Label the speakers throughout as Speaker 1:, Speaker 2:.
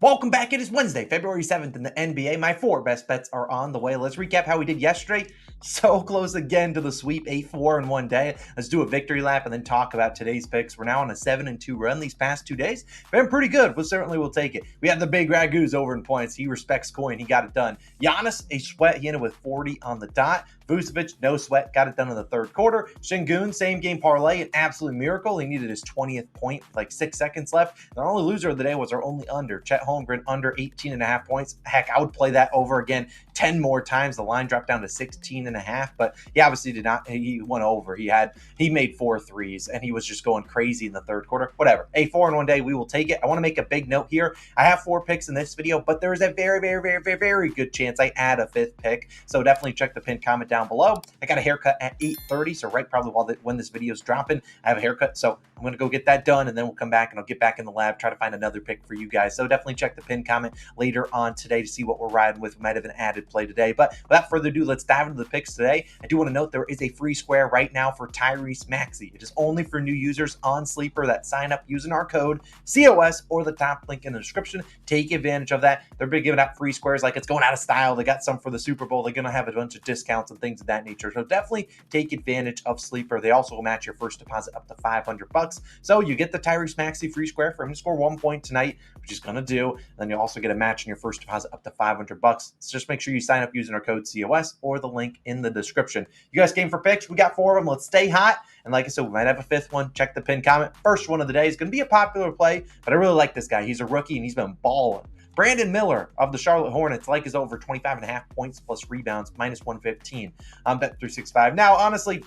Speaker 1: Welcome back. It is Wednesday, February 7th in the NBA. My four best bets are on the way. Let's recap how we did yesterday. So close again to the sweep, 8-4 in one day. Let's do a victory lap and then talk about today's picks. We're now on a 7-2 run these past 2 days. Been pretty good. We'll take it. We have the big Ragoos over in points. He respects coin. He got it done. Giannis, a sweat. He ended with 40 on the dot. Vucevic, no sweat, got it done in the third quarter. Şengün, same game parlay, an absolute miracle. He needed his 20th point with like 6 seconds left. The only loser of the day was our only under. Chet Holmgren under 18.5 points. Heck, I would play that over again 10 more times. The line dropped down to 16.5, but he obviously did not. He went over. He made 4 threes, and he was just going crazy in the third quarter. Whatever. A 4 in one day, we will take it. I want to make a big note here. I have 4 picks in this video, but there is a very, very, very, very, very good chance I add a 5th pick. So definitely check the pinned comment down below. I got a haircut at 8:30, so right probably when this video is dropping, I have a haircut. So I'm going to go get that done, and then we'll come back and I'll get back in the lab, try to find another pick for you guys. So definitely check the pinned comment later on today to see what we're riding with. We might have an added play today. But without further ado, let's dive into the picks today. I do want to note there is a free square right now for Maxey. It is only for new users on Sleeper that sign up using our code COS or the top link in the description. Take advantage of that. They're been giving out free squares like it's going out of style. They got some for the Super Bowl. They're going to have a bunch of discounts and things of that nature. So definitely take advantage of Sleeper. They also will match your first deposit up to $500. So you get the Maxey free square for him to score 1 point tonight, which he's going to do. And then you also get a match in your first deposit up to $500. So just make sure you sign up using our code COS or the link in the description. You guys came for picks. We got 4 of them. Let's stay hot. And like I said, we might have a 5th one. Check the pinned comment. First one of the day is going to be a popular play, but I really like this guy. He's a rookie and he's been balling. Brandon Miller of the Charlotte Hornets, like his over 25.5 points plus rebounds, minus 115 on Bet365. Now, honestly,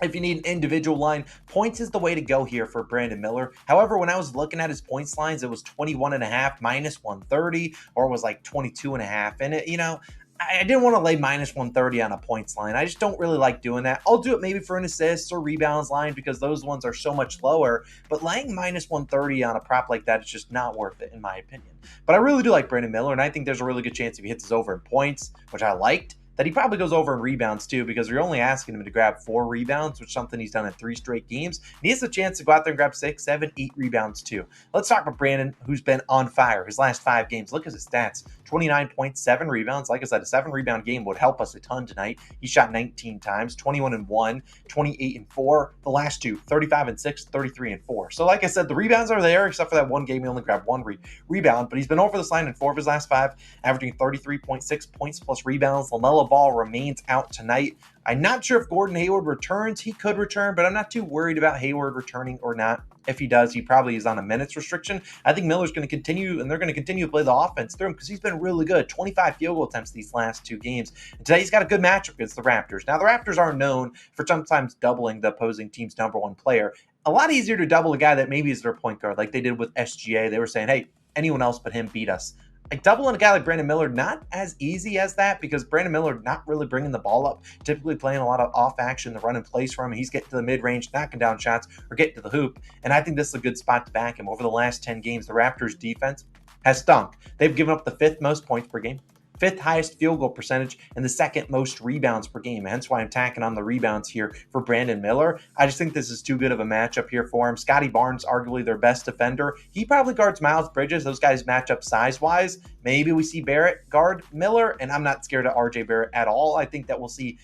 Speaker 1: if you need an individual line, points is the way to go here for Brandon Miller. However, when I was looking at his points lines, it was 21.5 minus 130, or it was like 22.5. And I didn't want to lay minus 130 on a points line. I just don't really like doing that. I'll do it maybe for an assists or rebounds line because those ones are so much lower. But laying minus 130 on a prop like that is just not worth it, in my opinion. But I really do like Brandon Miller, and I think there's a really good chance if he hits his over in points, which I liked, that he probably goes over in rebounds too, because you're only asking him to grab 4 rebounds, which is something he's done in 3 straight games. And he has a chance to go out there and grab 6, 7, 8 rebounds too. Let's talk about Brandon, who's been on fire his last 5 games. Look at his stats. 29 points, 7 rebounds. Like I said, a 7 rebound game would help us a ton tonight. He shot 19 times, 21-1, 28-4. The last 2, 35-6, 33-4. So like I said, the rebounds are there, except for that one game he only grabbed 1 rebound, but he's been over this line in 4 of his last 5, averaging 33.6 points plus rebounds. LaMelo Ball remains out tonight. I'm not sure if Gordon Hayward returns. He could return, but I'm not too worried about Hayward returning or not. If he does, he probably is on a minutes restriction. I think Miller's going to continue, and they're going to continue to play the offense through him because he's been really good. 25 field goal attempts these last 2 games. And today he's got a good matchup against the Raptors. Now, the Raptors are known for sometimes doubling the opposing team's number 1 player. A lot easier to double a guy that maybe is their point guard, like they did with SGA. They were saying, hey, anyone else but him beat us. Like doubling a guy like Brandon Miller, not as easy as that because Brandon Miller not really bringing the ball up, typically playing a lot of off action, the run and plays for him. He's getting to the mid-range, knocking down shots, or getting to the hoop. And I think this is a good spot to back him. Over the last 10 games, the Raptors defense has stunk. They've given up the 5th most points per game, 5th highest field goal percentage, and the 2nd most rebounds per game. Hence why I'm tacking on the rebounds here for Brandon Miller. I just think this is too good of a matchup here for him. Scotty Barnes, arguably their best defender. He probably guards Miles Bridges. Those guys match up size-wise. Maybe we see Barrett guard Miller, and I'm not scared of RJ Barrett at all. I think that we'll see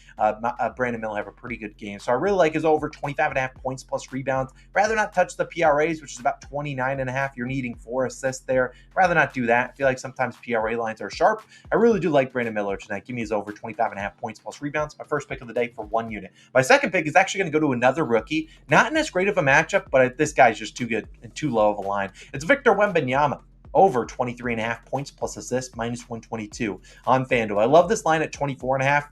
Speaker 1: Brandon Miller have a pretty good game. So I really like his over 25.5 points plus rebounds. Rather not touch the PRAs, which is about 29.5. You're needing 4 assists there. Rather not do that. I feel like sometimes PRA lines are sharp. I really do like Brandon Miller tonight. Give me his over 25.5 points plus rebounds. My first pick of the day for 1 unit. My second pick is actually going to go to another rookie. Not in as great of a matchup, but this guy's just too good and too low of a line. It's Victor Wembanyama. Over 23.5 points plus assists, minus 122 on FanDuel. I love this line at 24.5.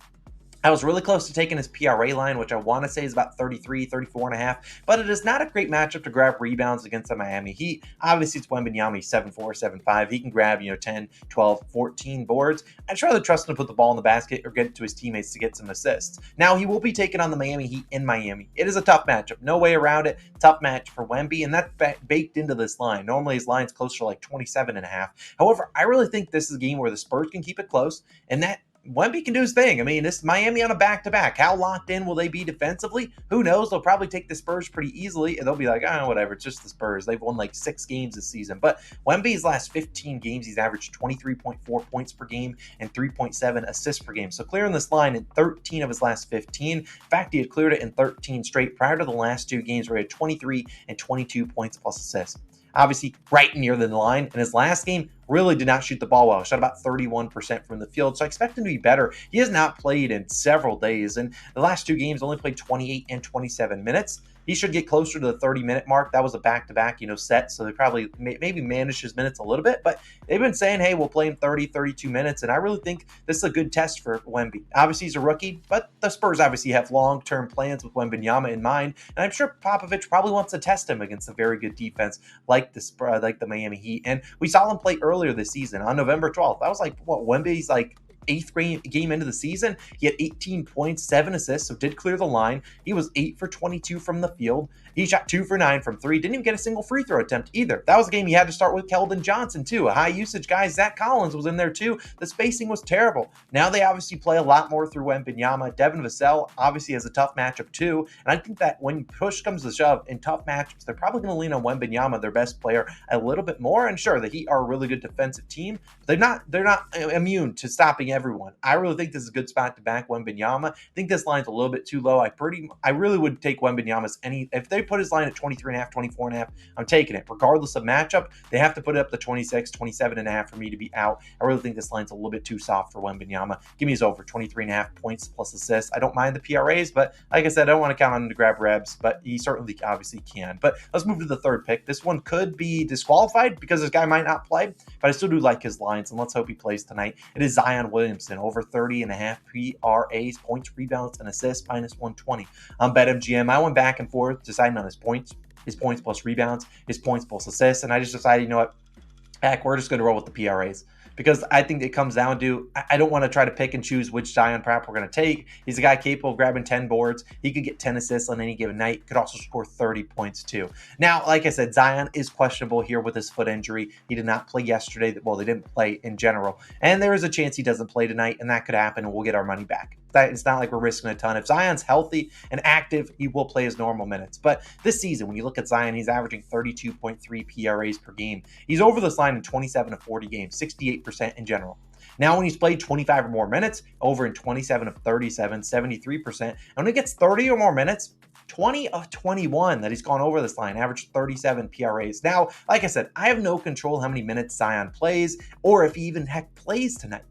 Speaker 1: I was really close to taking his PRA line, which I want to say is about 33, 34.5, but it is not a great matchup to grab rebounds against the Miami Heat. Obviously, it's Wembanyama, 7'4", 7'5". He can grab, 10, 12, 14 boards. I'd just rather trust him to put the ball in the basket or get it to his teammates to get some assists. Now, he will be taking on the Miami Heat in Miami. It is a tough matchup. No way around it. Tough match for Wemby, and that's baked into this line. Normally, his line's closer to like 27.5. However, I really think this is a game where the Spurs can keep it close, and that Wemby can do his thing. I mean, this Miami on a back-to-back. How locked in will they be defensively? Who knows? They'll probably take the Spurs pretty easily, and they'll be like, whatever, it's just the Spurs. They've won like 6 games this season. But Wemby's last 15 games, he's averaged 23.4 points per game and 3.7 assists per game. So clearing this line in 13 of his last 15. In fact, he had cleared it in 13 straight prior to the last 2 games where he had 23 and 22 points plus assists. Obviously, right near the line. In his last game, really did not shoot the ball well. Shot about 31% from the field, so I expect him to be better. He has not played in several days, and the last 2 games only played 28 and 27 minutes. He should get closer to the 30-minute mark. That was a back-to-back, set, so they probably maybe managed his minutes a little bit, but they've been saying, hey, we'll play him 30, 32 minutes, and I really think this is a good test for Wemby. Obviously, he's a rookie, but the Spurs obviously have long-term plans with Wembanyama in mind, and I'm sure Popovich probably wants to test him against a very good defense like the Miami Heat, and we saw him play earlier this season on November 12th. That was Wemby's 8th game into the season. He had 18 points, 7 assists, so did clear the line. He was 8 for 22 from the field. He shot 2 for 9 from 3. Didn't even get a single free throw attempt either. That was a game he had to start with Keldon Johnson too. A high usage guy. Zach Collins was in there too. The spacing was terrible. Now they obviously play a lot more through Wembanyama. Devin Vassell obviously has a tough matchup too. And I think that when push comes to shove in tough matchups, they're probably going to lean on Wembanyama, their best player, a little bit more. And sure, the Heat are a really good defensive team. They're not immune to stopping everyone. I really think this is a good spot to back Wembanyama. I think this line's a little bit too low. I really would take Wembanyama's if they put his line at 23.5, 24.5, I'm taking it. Regardless of matchup, they have to put it up to 26, 27.5 for me to be out. I really think this line's a little bit too soft for Wembanyama. Give me his over 23.5 points plus assists. I don't mind the PRAs, but like I said, I don't want to count on him to grab rebs, but he certainly obviously can. But let's move to the third pick. This one could be disqualified because this guy might not play, but I still do like his lines, and let's hope he plays tonight. It is Zion Williamson, over 30.5 PRAs, points, rebounds, and assists, minus 120. On BetMGM, I went back and forth deciding on his points plus rebounds, his points plus assists, and I just decided, heck, we're just going to roll with the PRAs. Because I think it comes down to, I don't want to try to pick and choose which Zion prop we're going to take. He's a guy capable of grabbing 10 boards. He could get 10 assists on any given night. Could also score 30 points too. Now, like I said, Zion is questionable here with his foot injury. He did not play yesterday. Well, they didn't play in general. And there is a chance he doesn't play tonight, and that could happen, and we'll get our money back. It's not like we're risking a ton. If Zion's healthy and active, he will play his normal minutes. But this season, when you look at Zion, he's averaging 32.3 PRAs per game. He's over this line in 27 of 40 games, 68% in general. Now, when he's played 25 or more minutes, over in 27 of 37, 73%. And when he gets 30 or more minutes, 20 of 21 that he's gone over this line, averaged 37 PRAs. Now, like I said, I have no control how many minutes Zion plays or if he even plays tonight.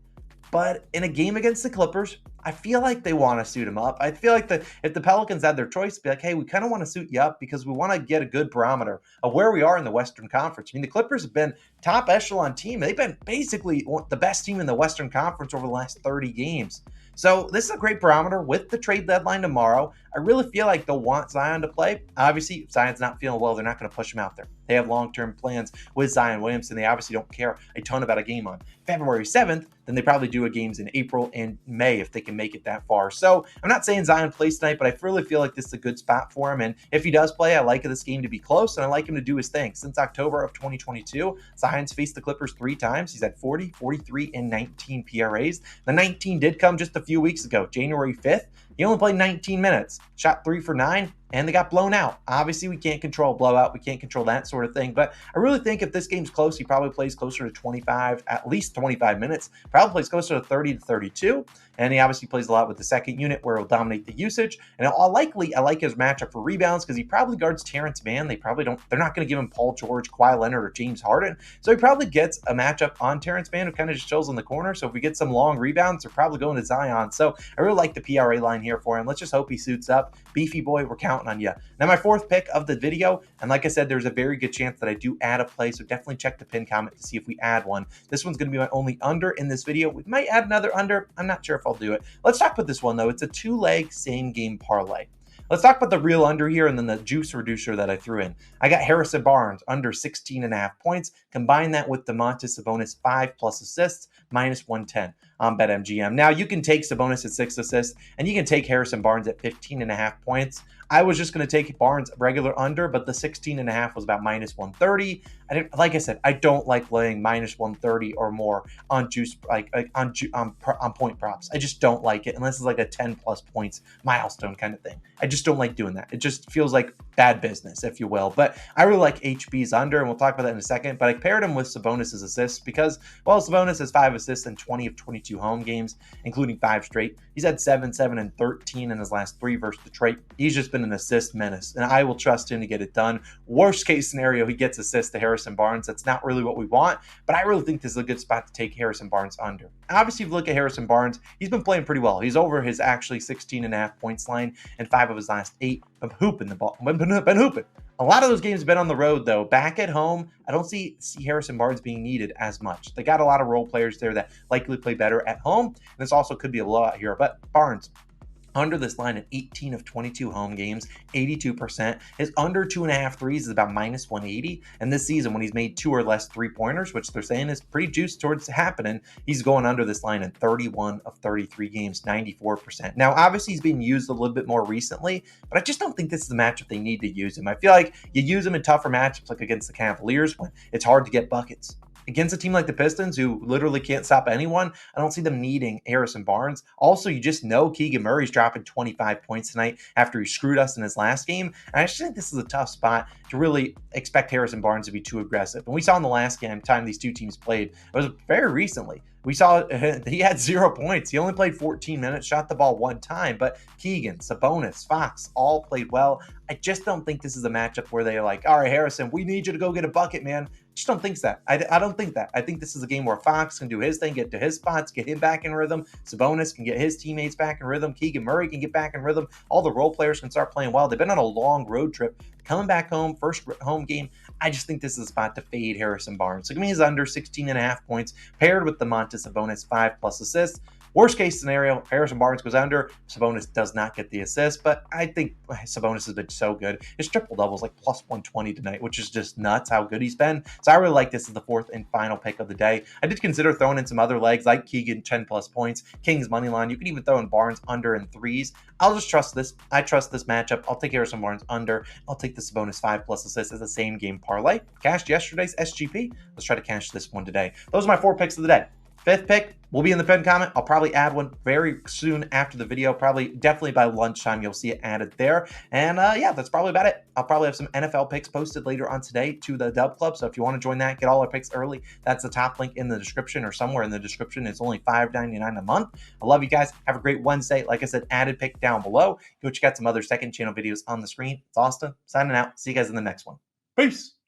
Speaker 1: But in a game against the Clippers, I feel like they want to suit him up. I feel like if the Pelicans had their choice, be like, hey, we kind of want to suit you up because we want to get a good barometer of where we are in the Western Conference. I mean, the Clippers have been top echelon team. They've been basically the best team in the Western Conference over the last 30 games. So this is a great barometer with the trade deadline tomorrow. I really feel like they'll want Zion to play. Obviously, if Zion's not feeling well, they're not going to push him out there. They have long-term plans with Zion Williamson. They obviously don't care a ton about a game on February 7th. Then they probably do a games in April and May if they can make it that far. So I'm not saying Zion plays tonight, but I really feel like this is a good spot for him. And if he does play, I like this game to be close, and I like him to do his thing. Since October of 2022, Zion's faced the Clippers 3 times. He's had 40, 43, and 19 PRAs. The 19 did come just a few weeks ago, January 5th. He only played 19 minutes, shot 3 for 9, and they got blown out. Obviously, we can't control a blowout. We can't control that sort of thing. But I really think if this game's close, he probably plays closer to 25, at least 25 minutes. Probably plays closer to 30 to 32. And he obviously plays a lot with the second unit where he'll dominate the usage. And I like his matchup for rebounds because he probably guards Terrence Mann. They're not going to give him Paul George, Kawhi Leonard, or James Harden. So he probably gets a matchup on Terrence Mann who kind of just chills in the corner. So if we get some long rebounds, they're probably going to Zion. So I really like the PRA line here for him. Let's just hope he suits up. Beefy boy, we're counting on you. Now, my fourth pick of the video, and like I said, there's a very good chance that I do add a play, so definitely check the pin comment to see if we add one. This one's going to be my only under in this video. We might add another under. I'm not sure if I'll do it. Let's talk about this one, though. It's a 2-leg same-game parlay. Let's talk about the real under here and then the juice reducer that I threw in. I got Harrison Barnes under 16.5 points. Combine that with Domantas Sabonis 5+ assists, minus 110. on BetMGM. Now, you can take Sabonis at 6 assists, and you can take Harrison Barnes at 15.5 points. I was just going to take Barnes regular under, but the 16.5 was about minus 130. Like I said, I don't like laying minus 130 or more on juice, on point props. I just don't like it unless it's like a 10 plus points milestone kind of thing. I just don't like doing that. It just feels like bad business, if you will. But I really like HB's under, and we'll talk about that in a second. But I paired him with Sabonis' assists because, well, Sabonis has 5 assists in 20 of 22 home games, including 5 straight. He's had 7, 7, and 13 in his last 3 versus Detroit. He's just been an assist menace, and I will trust him to get it done. Worst case scenario, he gets assists to Harrison Barnes. That's not really what we want, but I really think this is a good spot to take Harrison Barnes under. And obviously, if you look at Harrison Barnes, he's been playing pretty well. He's over his actually 16.5 points line in 5 of his last 8. Been hooping the ball. Been hooping. A lot of those games have been on the road, though. Back at home, I don't see Harrison Barnes being needed as much. They got a lot of role players there that likely play better at home. And this also could be a blowout here. But Barnes, under this line in 18 of 22 home games, 82%. His under 2.5 threes is about minus 180. And this season, when he's made 2 or less 3-pointers, which they're saying is pretty juiced towards happening, he's going under this line in 31 of 33 games, 94%. Now, obviously, he's being used a little bit more recently, but I just don't think this is a matchup they need to use him. I feel like you use him in tougher matchups like against the Cavaliers when it's hard to get buckets. Against a team like the Pistons, who literally can't stop anyone, I don't see them needing Harrison Barnes. Also, you just know Keegan Murray's dropping 25 points tonight after he screwed us in his last game. And I just think this is a tough spot to really expect Harrison Barnes to be too aggressive. And we saw in the last game, time these two teams played, it was very recently. We saw he had 0 points. He only played 14 minutes, shot the ball 1 time, but Keegan, Sabonis, Fox all played well. I just don't think this is a matchup where they're like, all right, Harrison, we need you to go get a bucket, man. Just don't think that. I don't think that. I think this is a game where Fox can do his thing, get to his spots, get him back in rhythm. Sabonis can get his teammates back in rhythm. Keegan Murray can get back in rhythm. All the role players can start playing well. They've been on a long road trip. Coming back home, first home game, I just think this is a spot to fade Harrison Barnes. So give me his under 16.5 points, paired with the Montes Sabonis 5+ assists. Worst case scenario, Harrison Barnes goes under. Sabonis does not get the assist, but I think Sabonis has been so good. His triple-double is like plus 120 tonight, which is just nuts how good he's been. So I really like this as the 4th and final pick of the day. I did consider throwing in some other legs like Keegan, 10+ points, Kings money line. You can even throw in Barnes under and 3s. I'll just trust this. I trust this matchup. I'll take Harrison Barnes under. I'll take the Sabonis 5+ assists as a same game parlay. Cashed yesterday's SGP. Let's try to cash this one today. Those are my 4 picks of the day. 5th pick will be in the pinned comment. I'll probably add one very soon after the video. Definitely by lunchtime, you'll see it added there. And yeah, that's probably about it. I'll probably have some NFL picks posted later on today to the DubClub. So if you want to join that, get all our picks early. That's the top link in the description or somewhere in the description. It's only $5.99 a month. I love you guys. Have a great Wednesday. Like I said, added pick down below. Go check out some other second channel videos on the screen. It's Austin signing out. See you guys in the next one. Peace.